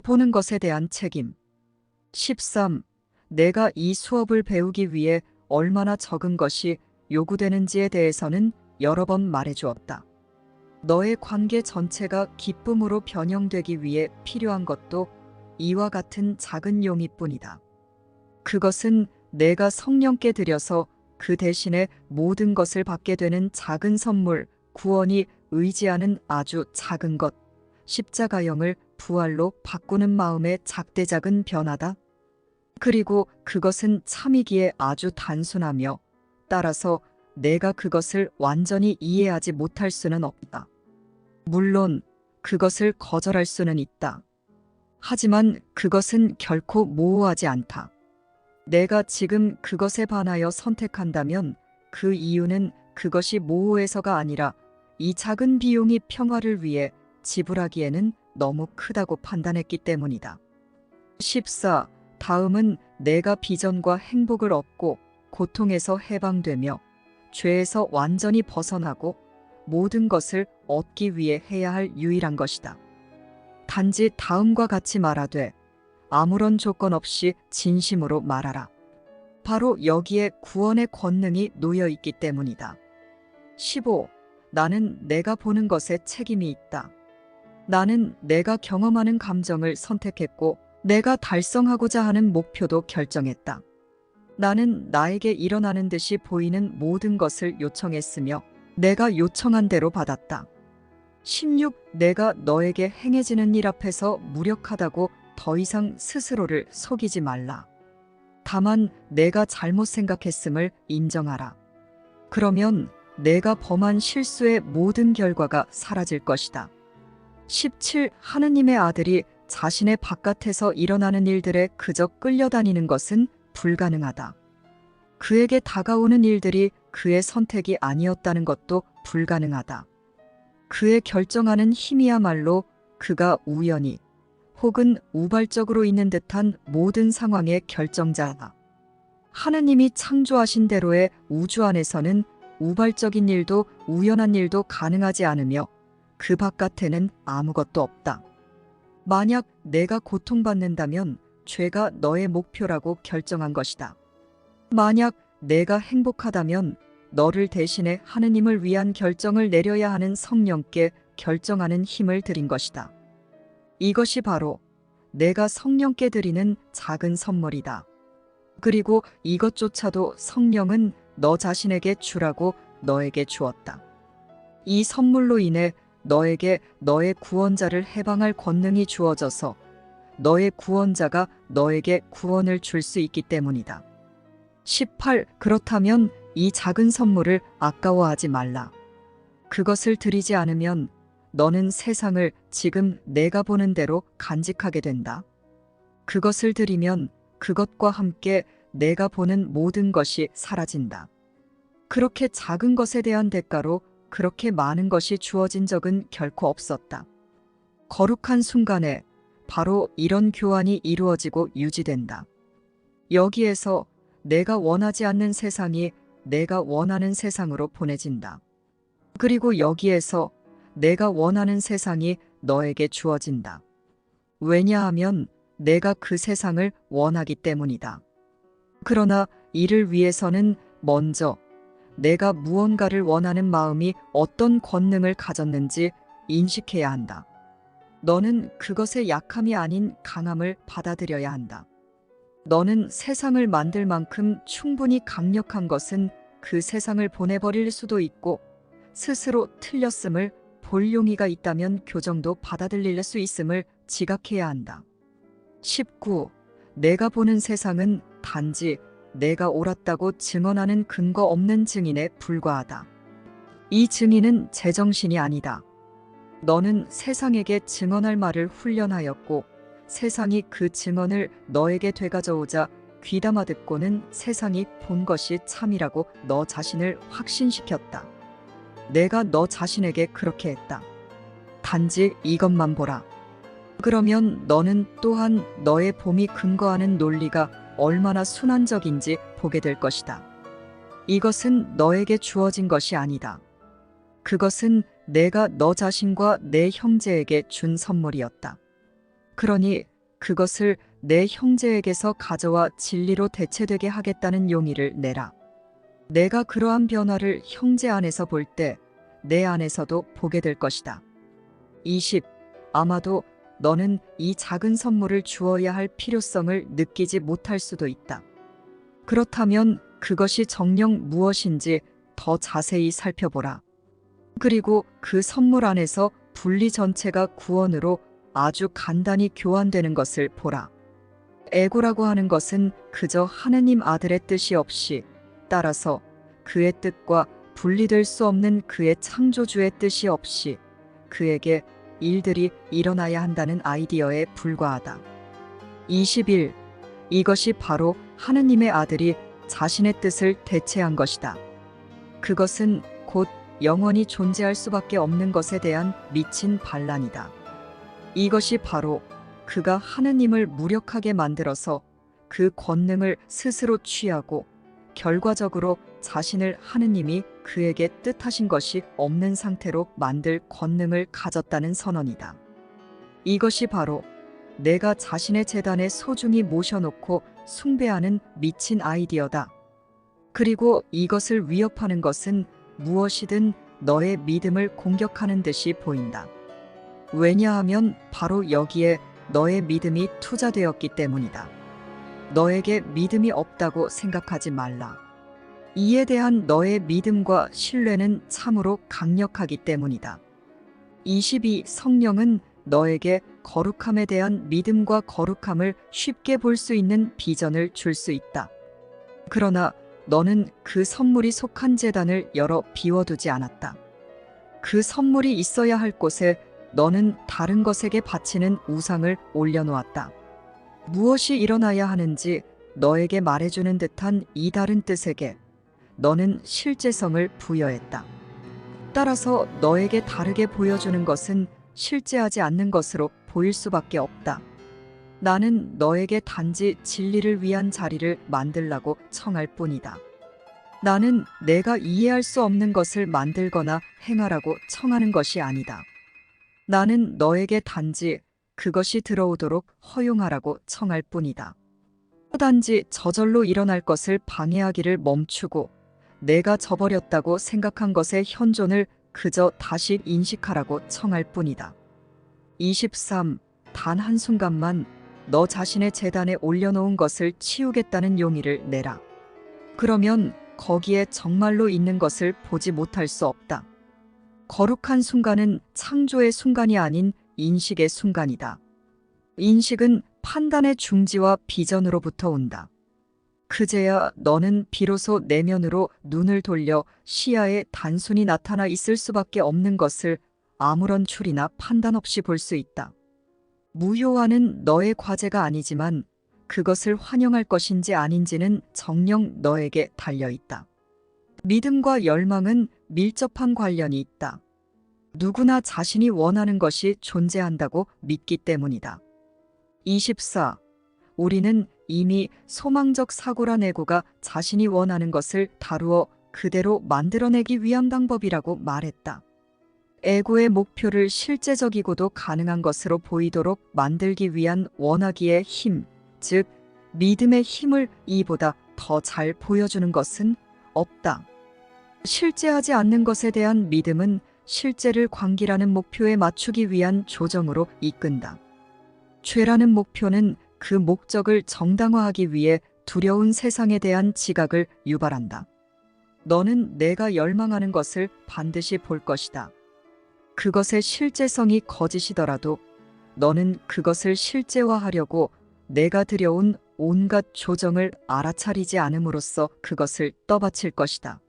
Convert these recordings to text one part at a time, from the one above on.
보는 것에 대한 책임. 13. 내가 이 수업을 배우기 위해 얼마나 적은 것이 요구되는지에 대해서는 여러 번 말해주었다. 너의 관계 전체가 기쁨으로 변형되기 위해 필요한 것도 이와 같은 작은 용의뿐이다. 그것은 내가 성령께 드려서 그 대신에 모든 것을 받게 되는 작은 선물, 구원이 의지하는 아주 작은 것, 십자가형을 부활로 바꾸는 마음의 작대작은 변화다. 그리고 그것은 참이기에 아주 단순하며 따라서 내가 그것을 완전히 이해하지 못할 수는 없다. 물론 그것을 거절할 수는 있다. 하지만 그것은 결코 모호하지 않다. 내가 지금 그것에 반하여 선택한다면 그 이유는 그것이 모호해서가 아니라 이 작은 비용이 평화를 위해 지불하기에는 너무 크다고 판단했기 때문이다. 14. 다음은 내가 비전과 행복을 얻고 고통에서 해방되며 죄에서 완전히 벗어나고 모든 것을 얻기 위해 해야 할 유일한 것이다. 단지 다음과 같이 말하되 아무런 조건 없이 진심으로 말하라. 바로 여기에 구원의 권능이 놓여 있기 때문이다. 15. 나는 내가 보는 것에 책임이 있다. 나는 내가 경험하는 감정을 선택했고 내가 달성하고자 하는 목표도 결정했다. 나는 나에게 일어나는 듯이 보이는 모든 것을 요청했으며 내가 요청한 대로 받았다. 16. 내가 너에게 행해지는 일 앞에서 무력하다고 더 이상 스스로를 속이지 말라. 다만 내가 잘못 생각했음을 인정하라. 그러면 내가 범한 실수의 모든 결과가 사라질 것이다. 17. 하느님의 아들이 자신의 바깥에서 일어나는 일들에 그저 끌려다니는 것은 불가능하다. 그에게 다가오는 일들이 그의 선택이 아니었다는 것도 불가능하다. 그의 결정하는 힘이야말로 그가 우연히 혹은 우발적으로 있는 듯한 모든 상황의 결정자다. 하느님이 창조하신 대로의 우주 안에서는 우발적인 일도 우연한 일도 가능하지 않으며 그 바깥에는 아무것도 없다. 만약 내가 고통받는다면 죄가 너의 목표라고 결정한 것이다. 만약 내가 행복하다면 너를 대신해 하느님을 위한 결정을 내려야 하는 성령께 결정하는 힘을 드린 것이다. 이것이 바로 내가 성령께 드리는 작은 선물이다. 그리고 이것조차도 성령은 너 자신에게 주라고 너에게 주었다. 이 선물로 인해 너에게 너의 구원자를 해방할 권능이 주어져서 너의 구원자가 너에게 구원을 줄 수 있기 때문이다. 18. 그렇다면 이 작은 선물을 아까워하지 말라. 그것을 드리지 않으면 너는 세상을 지금 내가 보는 대로 간직하게 된다. 그것을 드리면 그것과 함께 내가 보는 모든 것이 사라진다. 그렇게 작은 것에 대한 대가로 그렇게 많은 것이 주어진 적은 결코 없었다. 거룩한 순간에 바로 이런 교환이 이루어지고 유지된다. 여기에서 내가 원하지 않는 세상이 내가 원하는 세상으로 보내진다. 그리고 여기에서 내가 원하는 세상이 너에게 주어진다. 왜냐하면 내가 그 세상을 원하기 때문이다. 그러나 이를 위해서는 먼저 내가 무언가를 원하는 마음이 어떤 권능을 가졌는지 인식해야 한다. 너는 그것의 약함이 아닌 강함을 받아들여야 한다. 너는 세상을 만들 만큼 충분히 강력한 것은 그 세상을 보내버릴 수도 있고 스스로 틀렸음을 볼 용의가 있다면 교정도 받아들일 수 있음을 지각해야 한다. 19. 내가 보는 세상은 단지 내가 옳았다고 증언하는 근거 없는 증인에 불과하다. 이 증인은 제정신이 아니다. 너는 세상에게 증언할 말을 훈련하였고 세상이 그 증언을 너에게 되가져오자 귀담아 듣고는 세상이 본 것이 참이라고 너 자신을 확신시켰다. 내가 너 자신에게 그렇게 했다. 단지 이것만 보라. 그러면 너는 또한 너의 봄이 근거하는 논리가 얼마나 순환적인지 보게 될 것이다. 이것은 너에게 주어진 것이 아니다. 그것은 내가 너 자신과 내 형제에게 준 선물이었다. 그러니 그것을 내 형제에게서 가져와 진리로 대체되게 하겠다는 용의를 내라. 내가 그러한 변화를 형제 안에서 볼 때 내 안에서도 보게 될 것이다. 20. 아마도 너는 이 작은 선물을 주어야 할 필요성을 느끼지 못할 수도 있다. 그렇다면 그것이 정녕 무엇인지 더 자세히 살펴보라. 그리고 그 선물 안에서 분리 전체가 구원으로 아주 간단히 교환되는 것을 보라. 에고라고 하는 것은 그저 하느님 아들의 뜻이 없이 따라서 그의 뜻과 분리될 수 없는 그의 창조주의 뜻이 없이 그에게 일들이 일어나야 한다는 아이디어에 불과하다. 21. 이것이 바로 하느님의 아들이 자신의 뜻을 대체한 것이다. 그것은 곧 영원히 존재할 수밖에 없는 것에 대한 미친 반란이다. 이것이 바로 그가 하느님을 무력하게 만들어서 그 권능을 스스로 취하고 결과적으로 자신을 하느님이 그에게 뜻하신 것이 없는 상태로 만들 권능을 가졌다는 선언이다. 이것이 바로 내가 자신의 재단에 소중히 모셔놓고 숭배하는 미친 아이디어다. 그리고 이것을 위협하는 것은 무엇이든 너의 믿음을 공격하는 듯이 보인다. 왜냐하면 바로 여기에 너의 믿음이 투자되었기 때문이다. 너에게 믿음이 없다고 생각하지 말라. 이에 대한 너의 믿음과 신뢰는 참으로 강력하기 때문이다. 22. 성령은 너에게 거룩함에 대한 믿음과 거룩함을 쉽게 볼 수 있는 비전을 줄 수 있다. 그러나 너는 그 선물이 속한 제단을 열어 비워두지 않았다. 그 선물이 있어야 할 곳에 너는 다른 것에게 바치는 우상을 올려놓았다. 무엇이 일어나야 하는지 너에게 말해주는 듯한 이 다른 뜻에게 너는 실제성을 부여했다. 따라서 너에게 다르게 보여주는 것은 실제하지 않는 것으로 보일 수밖에 없다. 나는 너에게 단지 진리를 위한 자리를 만들라고 청할 뿐이다. 나는 내가 이해할 수 없는 것을 만들거나 행하라고 청하는 것이 아니다. 나는 너에게 단지 그것이 들어오도록 허용하라고 청할 뿐이다. 단지 저절로 일어날 것을 방해하기를 멈추고 내가 저버렸다고 생각한 것의 현존을 그저 다시 인식하라고 청할 뿐이다. 23. 단 한순간만 너 자신의 재단에 올려놓은 것을 치우겠다는 용의를 내라. 그러면 거기에 정말로 있는 것을 보지 못할 수 없다. 거룩한 순간은 창조의 순간이 아닌 인식의 순간이다. 인식은 판단의 중지와 비전으로부터 온다. 그제야 너는 비로소 내면으로 눈을 돌려 시야에 단순히 나타나 있을 수밖에 없는 것을 아무런 추리나 판단 없이 볼 수 있다. 무효화는 너의 과제가 아니지만 그것을 환영할 것인지 아닌지는 정녕 너에게 달려있다. 믿음과 열망은 밀접한 관련이 있다. 누구나 자신이 원하는 것이 존재한다고 믿기 때문이다. 24. 우리는 이미 소망적 사고란 에고가 자신이 원하는 것을 다루어 그대로 만들어내기 위한 방법이라고 말했다. 에고의 목표를 실제적이고도 가능한 것으로 보이도록 만들기 위한 원하기의 힘, 즉 믿음의 힘을 이보다 더 잘 보여주는 것은 없다. 실제하지 않는 것에 대한 믿음은 실제를 광기라는 목표에 맞추기 위한 조정으로 이끈다. 죄라는 목표는 그 목적을 정당화하기 위해 두려운 세상에 대한 지각을 유발한다. 너는 내가 열망하는 것을 반드시 볼 것이다. 그것의 실제성이 거짓이더라도 너는 그것을 실제화하려고 내가 들여온 온갖 조정을 알아차리지 않음으로써 그것을 떠받칠 것이다.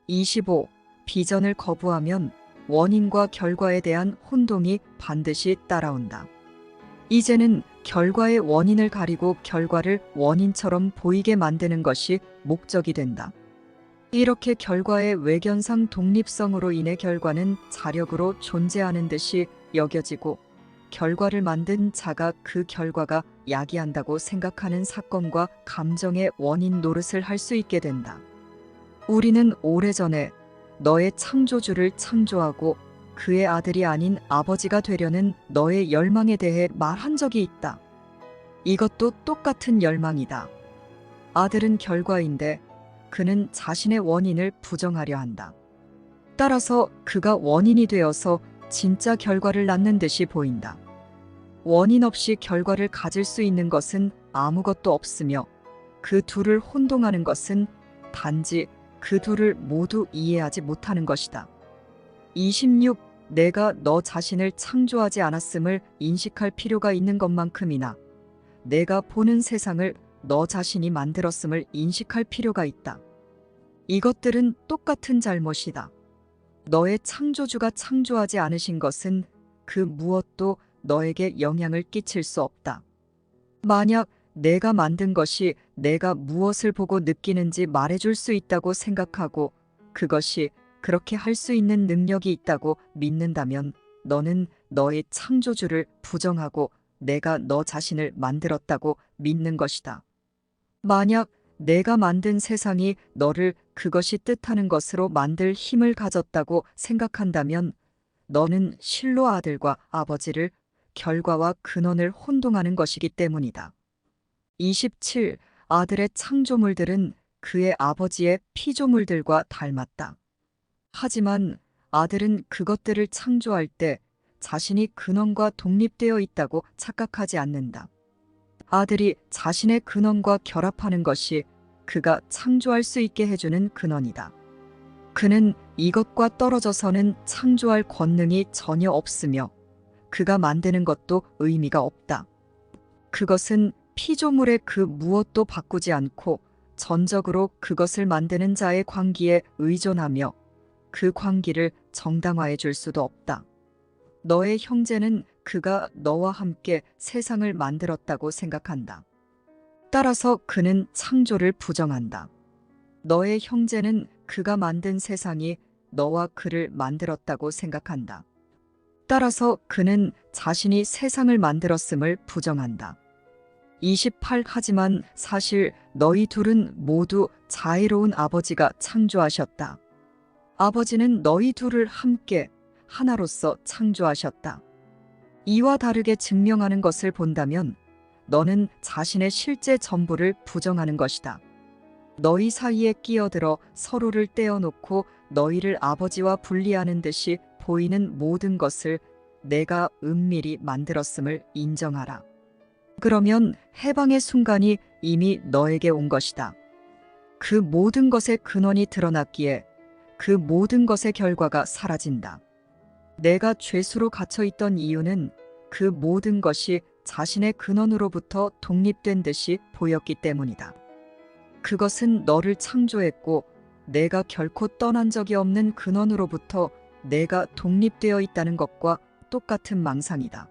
25. 비전을 거부하면 원인과 결과에 대한 혼동이 반드시 따라온다. 이제는 결과의 원인을 가리고 결과를 원인처럼 보이게 만드는 것이 목적이 된다. 이렇게 결과의 외견상 독립성으로 인해 결과는 자력으로 존재하는 듯이 여겨지고 결과를 만든 자가 그 결과가 야기한다고 생각하는 사건과 감정의 원인 노릇을 할 수 있게 된다. 우리는 오래전에 너의 창조주를 창조하고 그의 아들이 아닌 아버지가 되려는 너의 열망에 대해 말한 적이 있다. 이것도 똑같은 열망이다. 아들은 결과인데 그는 자신의 원인을 부정하려 한다. 따라서 그가 원인이 되어서 진짜 결과를 낳는 듯이 보인다. 원인 없이 결과를 가질 수 있는 것은 아무것도 없으며 그 둘을 혼동하는 것은 단지 그 둘을 모두 이해하지 못하는 것이다. 26. 내가 너 자신을 창조하지 않았음을 인식할 필요가 있는 것만큼이나 내가 보는 세상을 너 자신이 만들었음을 인식할 필요가 있다. 이것들은 똑같은 잘못이다. 너의 창조주가 창조하지 않으신 것은 그 무엇도 너에게 영향을 끼칠 수 없다. 만약 내가 만든 것이 내가 무엇을 보고 느끼는지 말해줄 수 있다고 생각하고 그것이 그렇게 할 수 있는 능력이 있다고 믿는다면 너는 너의 창조주를 부정하고 내가 너 자신을 만들었다고 믿는 것이다. 만약 내가 만든 세상이 너를 그것이 뜻하는 것으로 만들 힘을 가졌다고 생각한다면 너는 실로 아들과 아버지를 결과와 근원을 혼동하는 것이기 때문이다. 27. 아들의 창조물들은 그의 아버지의 피조물들과 닮았다. 하지만 아들은 그것들을 창조할 때 자신이 근원과 독립되어 있다고 착각하지 않는다. 아들이 자신의 근원과 결합하는 것이 그가 창조할 수 있게 해주는 근원이다. 그는 이것과 떨어져서는 창조할 권능이 전혀 없으며 그가 만드는 것도 의미가 없다. 그것은 피조물의 그 무엇도 바꾸지 않고 전적으로 그것을 만드는 자의 광기에 의존하며 그 광기를 정당화해 줄 수도 없다. 너의 형제는 그가 너와 함께 세상을 만들었다고 생각한다. 따라서 그는 창조를 부정한다. 너의 형제는 그가 만든 세상이 너와 그를 만들었다고 생각한다. 따라서 그는 자신이 세상을 만들었음을 부정한다. 28. 하지만 사실 너희 둘은 모두 자애로운 아버지가 창조하셨다. 아버지는 너희 둘을 함께 하나로서 창조하셨다. 이와 다르게 증명하는 것을 본다면 너는 자신의 실제 전부를 부정하는 것이다. 너희 사이에 끼어들어 서로를 떼어놓고 너희를 아버지와 분리하는 듯이 보이는 모든 것을 내가 은밀히 만들었음을 인정하라. 그러면 해방의 순간이 이미 너에게 온 것이다. 그 모든 것의 근원이 드러났기에 그 모든 것의 결과가 사라진다. 내가 죄수로 갇혀 있던 이유는 그 모든 것이 자신의 근원으로부터 독립된 듯이 보였기 때문이다. 그것은 너를 창조했고 내가 결코 떠난 적이 없는 근원으로부터 내가 독립되어 있다는 것과 똑같은 망상이다.